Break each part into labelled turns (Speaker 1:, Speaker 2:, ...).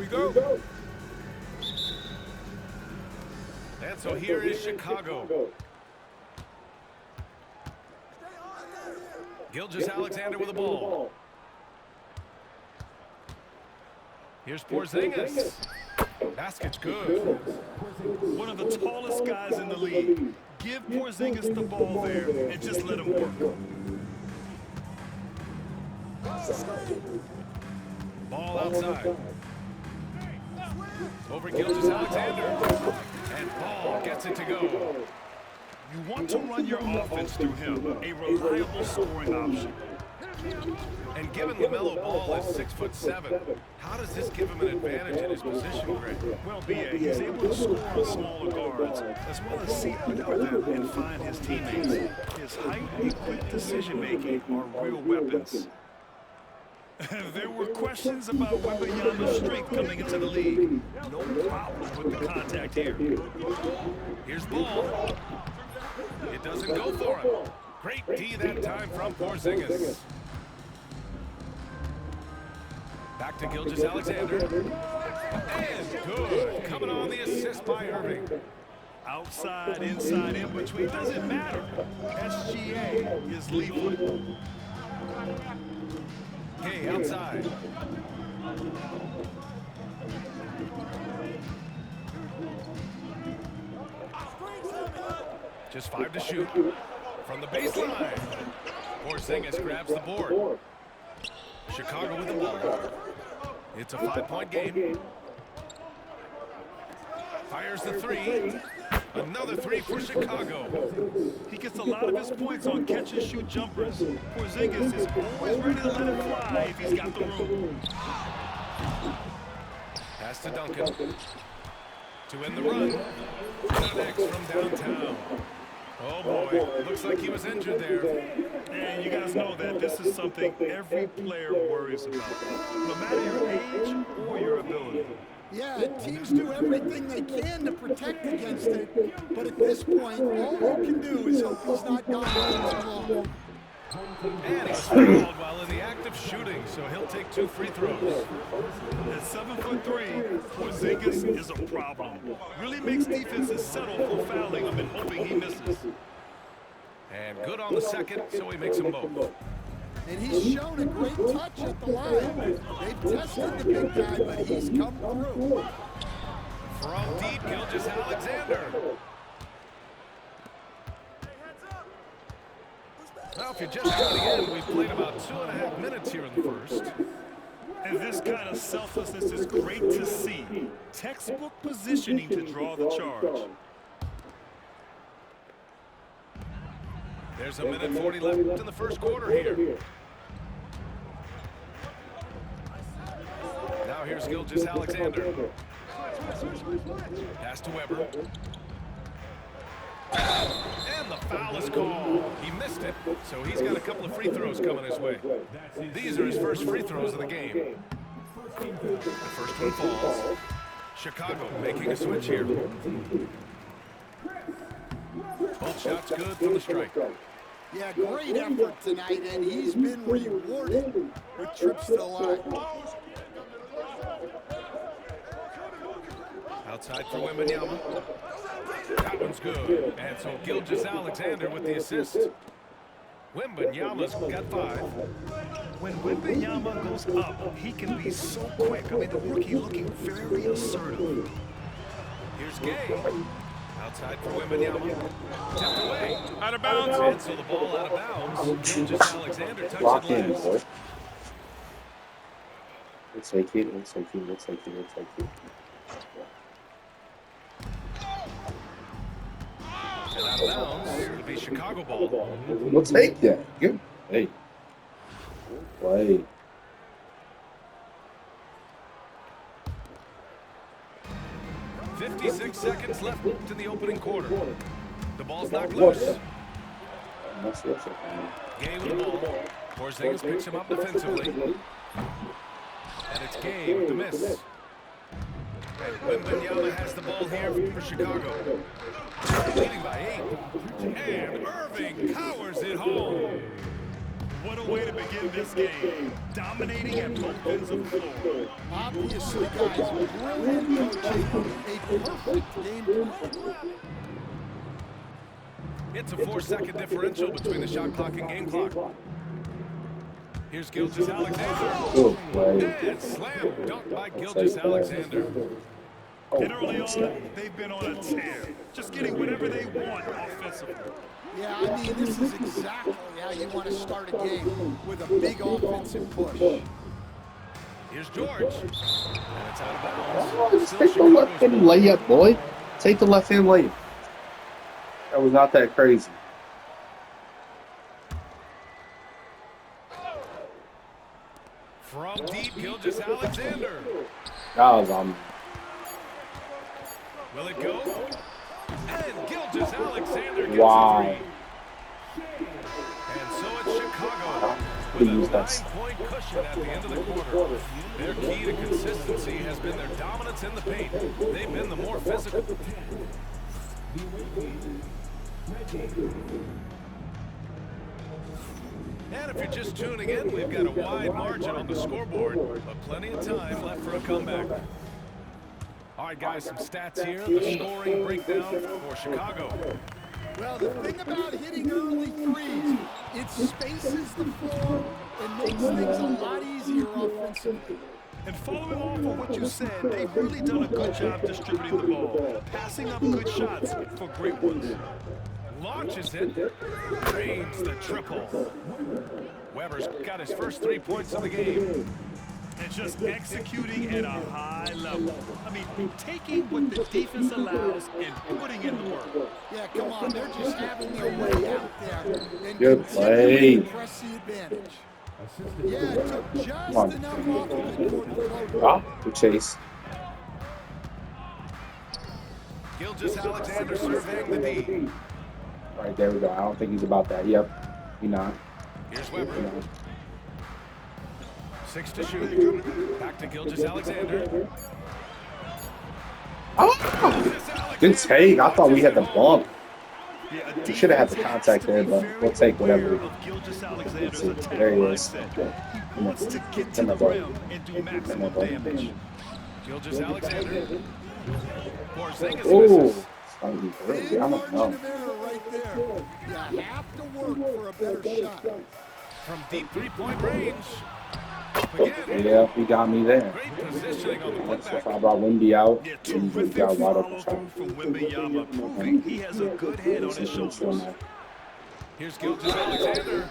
Speaker 1: we go. And so here is Chicago. Gilgeous-Alexander with the ball. Here's Porzingis. Basket's good.
Speaker 2: One of the tallest guys in the league. Give Porzingis the ball there and just let him work.
Speaker 1: Ball outside. Over Gilgeous-Alexander. And Ball gets it to go.
Speaker 2: You want to run your offense through him, a reliable scoring option.
Speaker 1: And given LaMelo Ball is 6'7", how does this give him an advantage in his position, Greg?
Speaker 2: Well, B.A., he's able to score on smaller guards, as well as see out them and find his teammates. His height and quick decision-making are real weapons. There were questions about Wembanyama's strength coming into the league. No problem with the contact here.
Speaker 1: Here's Ball. It doesn't go for him. Great D that time from Porzingis. Back to Gilgeous-Alexander. And good. Coming on the assist by Irving.
Speaker 2: Outside, inside, in between, doesn't matter. SGA is lethal.
Speaker 1: Hey, outside. Just 5 to shoot. From the baseline. Porzingis grabs the board. Chicago with the ball. It's a 5-point game. Fires the three. Another three for Chicago.
Speaker 2: He gets a lot of his points on catch-and-shoot jumpers. Porzingis is always ready to let it fly if he's got the room.
Speaker 1: Pass to Duncan. To end the run. Next from downtown. Oh boy, looks like he was injured there.
Speaker 2: And you guys know that this is something every player worries about, no matter your age or your ability.
Speaker 3: Yeah, teams do everything they can to protect against it, but at this point, all you can do is hope he's not gone too long.
Speaker 1: And he's fouled while in the act of shooting, so he'll take 2 free throws.
Speaker 2: At 7'3", Porzingis is a problem. Really makes defenses settle for fouling him and hoping he misses.
Speaker 1: And good on the second, so he makes them both.
Speaker 3: And he's shown a great touch at the line. They've tested the big guy, but he's come through.
Speaker 1: From deep, Gilgeous-Alexander. Now, if you're just tuning in, we've played about 2.5 minutes here in the first.
Speaker 2: And this kind of selflessness is great to see. Textbook positioning to draw the charge.
Speaker 1: There's a minute 40 left in the first quarter here. Now here's Gilgeous-Alexander. Pass to Weber. And the foul is called. He missed it, so he's got a couple of free throws coming his way. These are his first free throws of the game. The first one falls. Chicago making a switch here. Both shots good from the strike.
Speaker 3: Yeah, great effort tonight, and he's been rewarded with trips to the line.
Speaker 1: Outside for Wembanyama. That one's good. And so Gilgeous-Alexander with the assist. Wembanyama's got 5.
Speaker 2: When Wembanyama goes up, he can be so quick. I mean, the rookie looking very assertive.
Speaker 1: Here's Gay. Outside for Wembanyama. Tipped away.
Speaker 4: Out of bounds.
Speaker 1: And so the ball out of bounds. Gilgeous-Alexander touched it last.
Speaker 5: Looks like it, looks like it, looks like it, looks like it.
Speaker 1: And out of bounds, it'll be Chicago ball.
Speaker 5: We'll take that. Good play. Good play.
Speaker 1: .56 seconds left in the opening quarter. The ball's knocked loose. Gay with the ball. Porzingis picks him up defensively. And it's Gay with the miss. And Wembanyama has the ball here for Chicago. Leading by 8. And Irving powers it home.
Speaker 2: What a way to begin this game. Dominating at both ends of the floor.
Speaker 3: Obviously, guys, brilliant coaching, a perfect game plan.
Speaker 1: It's a 4-second differential between the shot clock and game clock. Here's Gilgeous-Alexander. And slam dunk by Gilgeous-Alexander.
Speaker 2: And early on, they've been on a tear. Just getting whatever they want offensively.
Speaker 3: Yeah, I mean, this is exactly how you want to start a game, with a big offensive push.
Speaker 1: Here's George. And it's out of bounds.
Speaker 5: Oh, take the left-hand layup, boy. Take the left-hand layup. That was not that crazy.
Speaker 1: From deep, Gilgeous-Alexander.
Speaker 5: That was on.
Speaker 1: Will it go? And Gilgeous-Alexander gets
Speaker 5: Wow.
Speaker 1: a three. And so it's Chicago with a
Speaker 5: Use that.
Speaker 1: 9-point cushion at the end of the quarter. Their key to consistency has been their dominance in the paint. They've been the more physical. And if you're just tuning in, we've got a wide margin on the scoreboard, but plenty of time left for a comeback. All right, guys, some stats here. The scoring breakdown for Chicago.
Speaker 3: Well, the thing about hitting early threes, it spaces the floor and makes things a lot easier offensively.
Speaker 2: And following off of what you said, they've really done a good job distributing the ball, passing up good shots for great ones.
Speaker 1: Launches it, drains the triple. Weber's got his first 3 points of the game.
Speaker 2: And just executing at a high level. I mean, taking what the defense allows and putting in the work.
Speaker 3: Yeah, come on, they're just having their way out there and
Speaker 5: Good
Speaker 3: continuing to
Speaker 5: play.
Speaker 3: press the advantage. Yeah, it took just enough off of it for the flow.
Speaker 5: Ah, good chase.
Speaker 1: Gilgeous-Alexander surveying the D.
Speaker 5: All right, there we go. I don't think he's about that. Yep. He's not.
Speaker 1: Here's Weber. 6 to shoot. Back to Gilgeous-Alexander.
Speaker 5: Oh! Good take. I thought we had the bump.
Speaker 2: Yeah,
Speaker 5: We should have had the contact there, but we'll take whatever.
Speaker 2: Let's
Speaker 5: see. There he is.
Speaker 2: He wants to get to the rim and do maximum damage.
Speaker 1: Gilgeous-Alexander. Porzingis
Speaker 5: Oh,
Speaker 1: misses.
Speaker 3: Big
Speaker 5: I don't
Speaker 3: margin
Speaker 5: know.
Speaker 3: of error right there. You have to work for a better shot.
Speaker 1: From deep three-point range. Again.
Speaker 5: Yeah, he got me there.
Speaker 1: Great positioning on the
Speaker 5: So if
Speaker 1: putback.
Speaker 5: I brought Wimby out,
Speaker 2: Yeah,
Speaker 5: he
Speaker 2: terrific
Speaker 5: got wide
Speaker 2: follow
Speaker 5: open shot.
Speaker 2: through from Wembanyama, proving he has a good head on his shoulders.
Speaker 1: Here's Gilgeous-Alexander.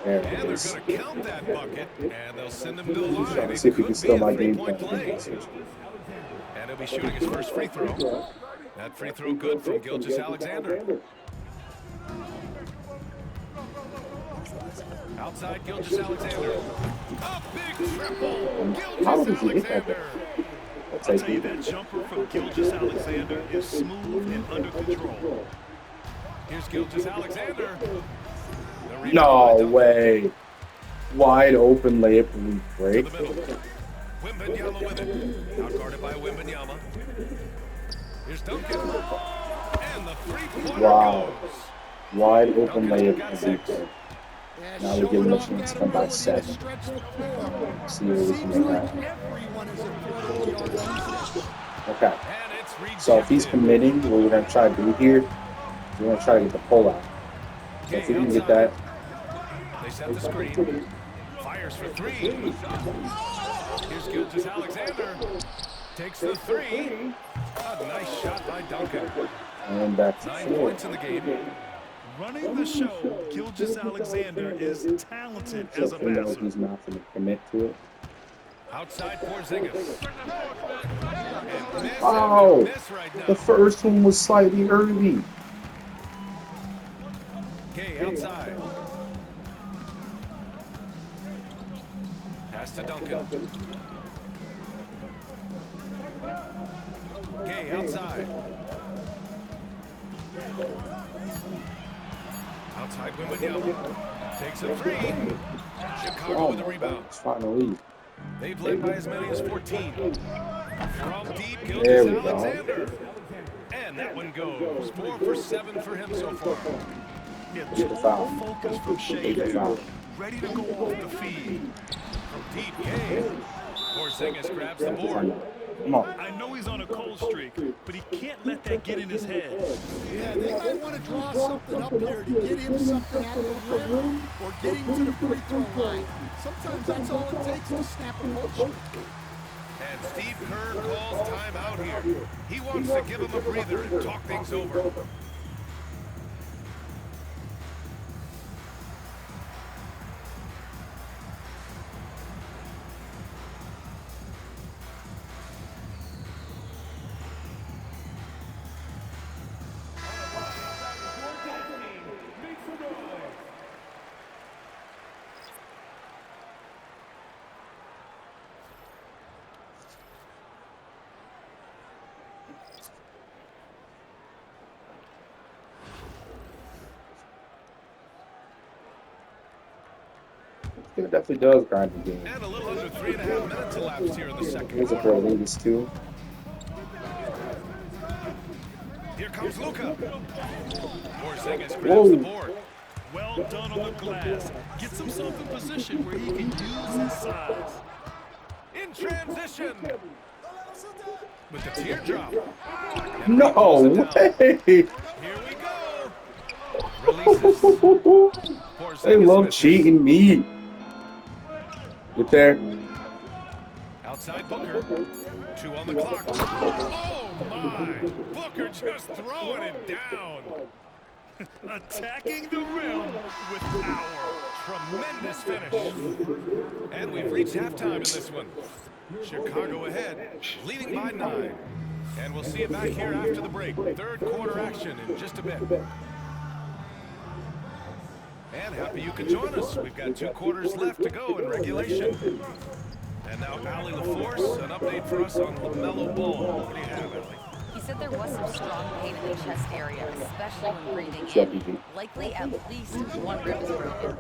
Speaker 5: There
Speaker 1: And
Speaker 5: it
Speaker 1: they're
Speaker 5: is.
Speaker 1: going to count that bucket, and they'll send him to the line.
Speaker 5: Trying to
Speaker 1: It
Speaker 5: see if he
Speaker 1: could
Speaker 5: can
Speaker 1: be
Speaker 5: steal
Speaker 1: a
Speaker 5: my game
Speaker 1: three-point
Speaker 5: plan.
Speaker 1: play. And he'll be shooting his first free throw. That free throw good from Gilgeous-Alexander. Outside Gilgeous-Alexander. A big triple.
Speaker 5: How did he hit that
Speaker 1: Gilgeous-Alexander.
Speaker 5: I'll
Speaker 2: I'll
Speaker 5: take
Speaker 2: tell you,
Speaker 5: it.
Speaker 2: that jumper from Gilgeous-Alexander is smooth and under control.
Speaker 1: Here's Gilgeous-Alexander. The rebound
Speaker 5: No
Speaker 1: by
Speaker 5: way. Wide open layup and we
Speaker 1: to
Speaker 5: break.
Speaker 1: the middle. Wembanyama with it. Out guarded by Wembanyama. Here's Duncan. And the three-pointer
Speaker 5: Wow.
Speaker 1: goes.
Speaker 5: Wide open
Speaker 1: Duncan's
Speaker 5: layup
Speaker 1: got
Speaker 5: and we
Speaker 1: 6.
Speaker 5: break.
Speaker 3: Yeah,
Speaker 5: Now we give
Speaker 3: showing
Speaker 5: him a
Speaker 3: off
Speaker 5: chance to
Speaker 3: that
Speaker 5: come by
Speaker 3: ability to
Speaker 5: 7.
Speaker 3: stretch the floor.
Speaker 5: See what we can
Speaker 3: Seems
Speaker 5: make
Speaker 3: like
Speaker 5: happen.
Speaker 3: everyone is a threat in the offense.
Speaker 5: Okay.
Speaker 1: And it's rejected.
Speaker 5: So if he's committing, what we're going to try to do here, we're going to try to get the pull out. So if we can get that,
Speaker 1: They set the screen. Fires for 3. Here's Gilgeous-Alexander. Takes the 3. A nice shot by Duncan.
Speaker 5: and back to
Speaker 1: 9
Speaker 5: 4.
Speaker 1: points in the game.
Speaker 2: Running the show, Gilgeous-Alexander is talented as a
Speaker 5: So, you know,
Speaker 2: passer.
Speaker 5: he's not going to commit to it.
Speaker 1: Outside Porzingis. And miss
Speaker 5: Oh,
Speaker 1: after miss right now.
Speaker 5: the first one was slightly early.
Speaker 1: Gay outside. Pass to Duncan. Gay outside. Outside Wembanyama. Takes a 3. Chicago
Speaker 5: Oh,
Speaker 1: with the rebound.
Speaker 5: it's trying to leave.
Speaker 1: They've led by as many as 14. From deep,
Speaker 5: There we go.
Speaker 1: Gilgeous-Alexander. And that one goes. 4 for 7 for him so far.
Speaker 2: Yeah,
Speaker 5: Get the foul.
Speaker 2: total focus from Shea
Speaker 5: Take the
Speaker 2: there.
Speaker 5: foul.
Speaker 2: ready to go off the feed.
Speaker 1: From deep game, Porzingis grabs the board.
Speaker 5: Come on.
Speaker 2: I know he's on a cold streak, but he can't let that get in his head.
Speaker 3: Yeah, they might want to draw something up here to get him something at the rim or get him to the free throw line. Sometimes that's all it takes to snap a cold streak.
Speaker 1: And Steve Kerr calls timeout here. He wants to give him a breather and talk things over.
Speaker 5: It definitely does grind the game.
Speaker 1: And a little under 3.5 minutes elapsed here in the second
Speaker 5: Here's a
Speaker 1: quarter.
Speaker 5: pro leaders too.
Speaker 1: Here comes Luka. Porzingis grabs the board.
Speaker 2: Well done on the glass. Gets himself in position where he can use his size.
Speaker 1: In transition. With the teardrop.
Speaker 5: No way!
Speaker 1: Here we go. Releases.
Speaker 5: They
Speaker 1: Porzingis
Speaker 5: love
Speaker 1: misses.
Speaker 5: cheating me. Get there.
Speaker 1: Outside Booker. 2 on the clock. Oh my! Booker just throwing it down.
Speaker 2: Attacking the rim with power.
Speaker 1: Tremendous finish. And we've reached halftime in this one. Chicago ahead, leading by 9. And we'll see you back here after the break. Third quarter action in just a bit. And happy you could join us. We've got 2 quarters left to go in regulation. And now Allie LaForce, an update for us on LaMelo Ball. What do you have, Allie?
Speaker 4: He said there was some strong pain in the chest area, especially when breathing in. Likely at least one rib is broken.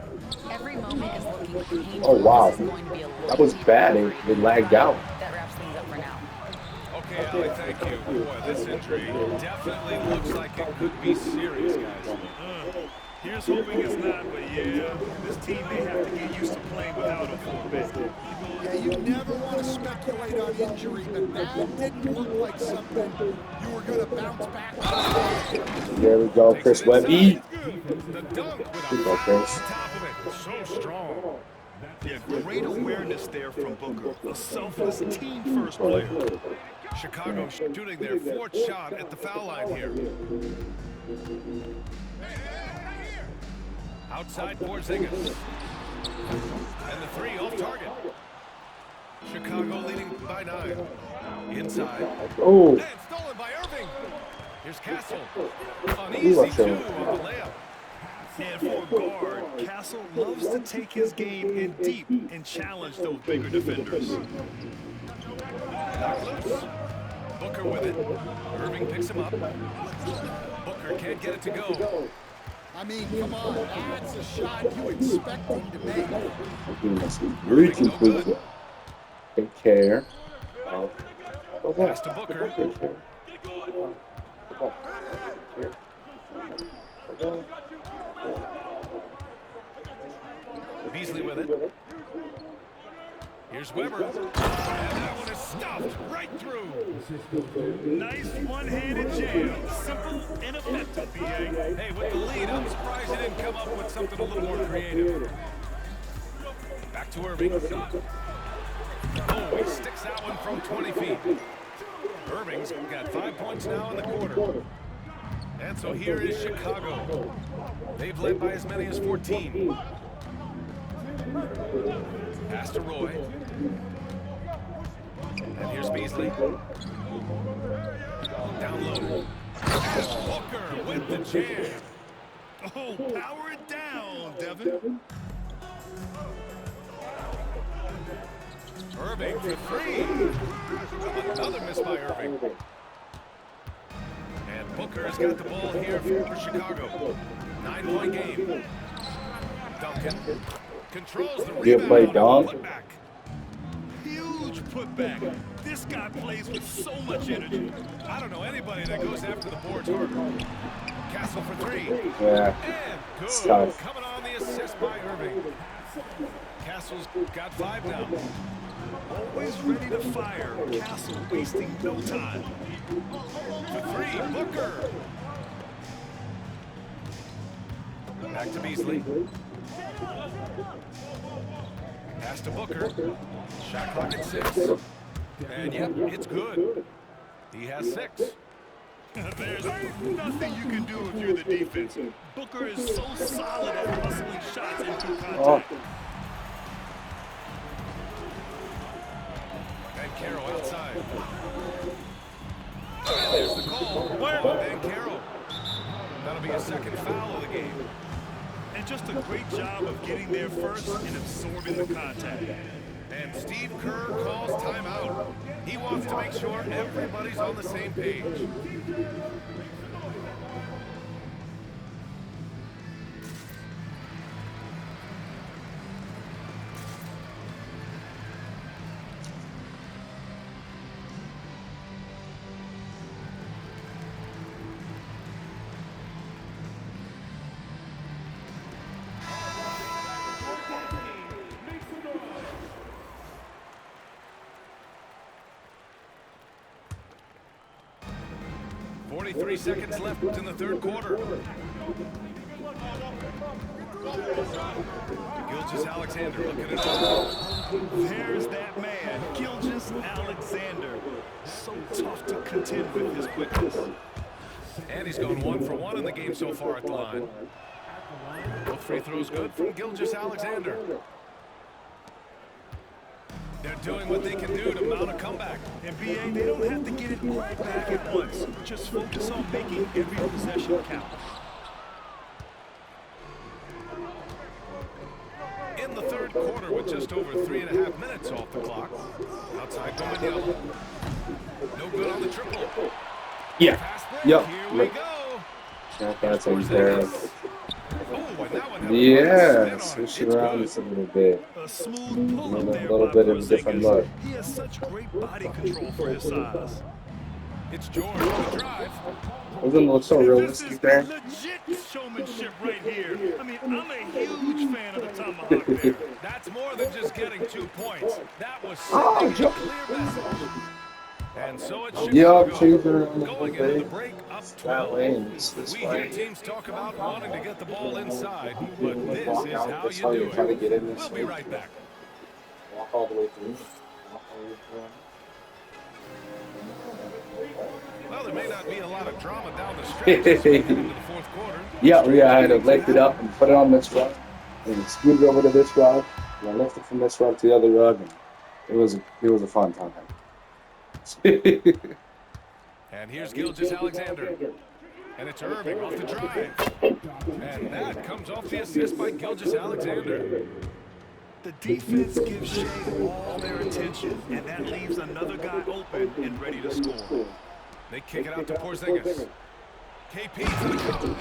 Speaker 4: Every moment is looking painful.
Speaker 5: Oh wow,
Speaker 4: This is going to be a
Speaker 5: that was bad. It lagged out.
Speaker 4: That wraps things up for now.
Speaker 1: Okay, Allie, thank you. Boy, this injury definitely looks like it could be serious, guys.
Speaker 2: Here's hoping it's not, but yeah, this team may have to get used to playing without him for a bit.
Speaker 3: Yeah, you never want to speculate on injury, but that didn't look like something you were going to bounce back from.
Speaker 5: There we go, Chris Webby.
Speaker 1: The dunk with
Speaker 5: Good
Speaker 1: a
Speaker 5: ball,
Speaker 1: foul on
Speaker 5: Chris.
Speaker 1: top of it. So strong.
Speaker 2: Yeah, great awareness there from Booker. A selfless team-first player.
Speaker 1: Chicago shooting their 4th shot at the foul line here. Outside Porzingis. And the 3 off target. Chicago leading by 9. Inside.
Speaker 5: Oh,
Speaker 1: And stolen by Irving. Here's Castle. An easy 2 on the layup.
Speaker 2: And for a guard, Castle loves to take his game in deep and challenge those bigger defenders.
Speaker 1: Knocked loose. Booker with it. Irving picks him up. Booker can't get it to go.
Speaker 3: I mean, come on, that's a shot you expect him to make.
Speaker 5: very complete. Take care.
Speaker 1: Pass to Booker. Beasley with it. Here's Weber. And that one is stuffed right through.
Speaker 2: Nice one-handed jam. Simple and effective, B.A.
Speaker 1: Hey, with the lead, I'm surprised he didn't come up with something a little more creative. Back to Irving. Oh, he sticks that one from 20 feet. Irving's got 5 points now in the quarter. And so here is Chicago. They've led by as many as 14. Pass to Roy. And here's Beasley. Down low. And Booker with the jam.
Speaker 2: Oh, power it down, Devin.
Speaker 1: Irving for 3. Another miss by Irving. And Booker has got the ball here for Chicago. 9-point game. Duncan controls the
Speaker 5: Good play,
Speaker 1: rebound.
Speaker 5: dog.
Speaker 1: Putback.
Speaker 2: Huge putback. This guy plays with so much energy.
Speaker 1: I don't know anybody that goes after the boards harder. Castle for 3.
Speaker 5: Yeah,
Speaker 1: And good.
Speaker 5: it's tough.
Speaker 1: Coming on the assist by Irving. Castle's got 5 now.
Speaker 2: Always ready to fire. Castle wasting no time.
Speaker 1: For 3, Booker. Back to Beasley. Pass to Booker. Shot clock at 6. And yep, it's good. He has 6.
Speaker 2: There's nothing you can do if you're the defense. Booker is so solid at hustling shots into contact.
Speaker 1: And Carroll outside. And there's the call. And Carroll. That'll be a second foul of the game.
Speaker 2: And just a great job of getting there first and absorbing the contact.
Speaker 1: And Steve Kerr calls timeout. He wants to make sure everybody's on the same page. Three seconds left in the third quarter. Gilgeous-Alexander looking at it.
Speaker 2: There's that man, Gilgeous-Alexander. So tough to contend with his quickness.
Speaker 1: And he's gone 1 for 1 in the game so far at the line. Both free throws good from Gilgeous-Alexander. They're doing what they can do to mount a comeback.
Speaker 2: And BA, they don't have to get it all back at once. Just focus on making every possession count.
Speaker 1: In the third quarter with just over 3.5 minutes off the clock. Outside going yellow. No good on the triple.
Speaker 5: Yeah. Yep.
Speaker 1: Here we go.
Speaker 5: That's there.
Speaker 1: Oh, and that one had a
Speaker 5: Yeah,
Speaker 1: spin on it.
Speaker 5: switch
Speaker 1: It's
Speaker 5: around
Speaker 1: good.
Speaker 5: just a little bit.
Speaker 2: A smooth pull-up there
Speaker 5: A little
Speaker 2: by
Speaker 5: bit of a different look.
Speaker 2: Porzingis. He has such great body control for his size.
Speaker 1: It's George on the drive.
Speaker 5: Doesn't look so
Speaker 2: This
Speaker 5: realistic
Speaker 2: is
Speaker 5: there.
Speaker 2: legit showmanship right here. I mean, I'm a huge fan of the tomahawk there.
Speaker 1: That's more than just getting 2 points. That was
Speaker 5: Oh,
Speaker 1: sending a
Speaker 5: Joe.
Speaker 1: clear message. And so it should
Speaker 5: Yup,
Speaker 1: go.
Speaker 5: she's around
Speaker 1: Going
Speaker 5: the
Speaker 1: into the
Speaker 5: bit.
Speaker 1: break up
Speaker 5: That
Speaker 1: 12.
Speaker 5: way and this
Speaker 1: We hear
Speaker 5: way.
Speaker 1: teams talk about wanting to get the ball inside, but this
Speaker 5: Walk
Speaker 1: is
Speaker 5: out,
Speaker 1: how
Speaker 5: that's
Speaker 1: you
Speaker 5: how
Speaker 1: do
Speaker 5: you try to
Speaker 1: it.
Speaker 5: get in this
Speaker 1: We'll be
Speaker 5: way.
Speaker 1: right back.
Speaker 5: Walk all the way through. Walk all the way through.
Speaker 1: Well, there may not be a lot of drama down the stretch as we get into the fourth quarter.
Speaker 5: Yeah, I had to lift it up and put it on this rug, and scoot it over to this rug, and I lift it from this rug to the other rug, and it was a fun time.
Speaker 1: And here's Gilgeous-Alexander. And it's Irving off the drive. And that comes off the assist by Gilgeous-Alexander.
Speaker 2: The defense gives Shea all their attention, and that leaves another guy open and ready to score.
Speaker 1: They kick it out to Porzingis. KP for the count.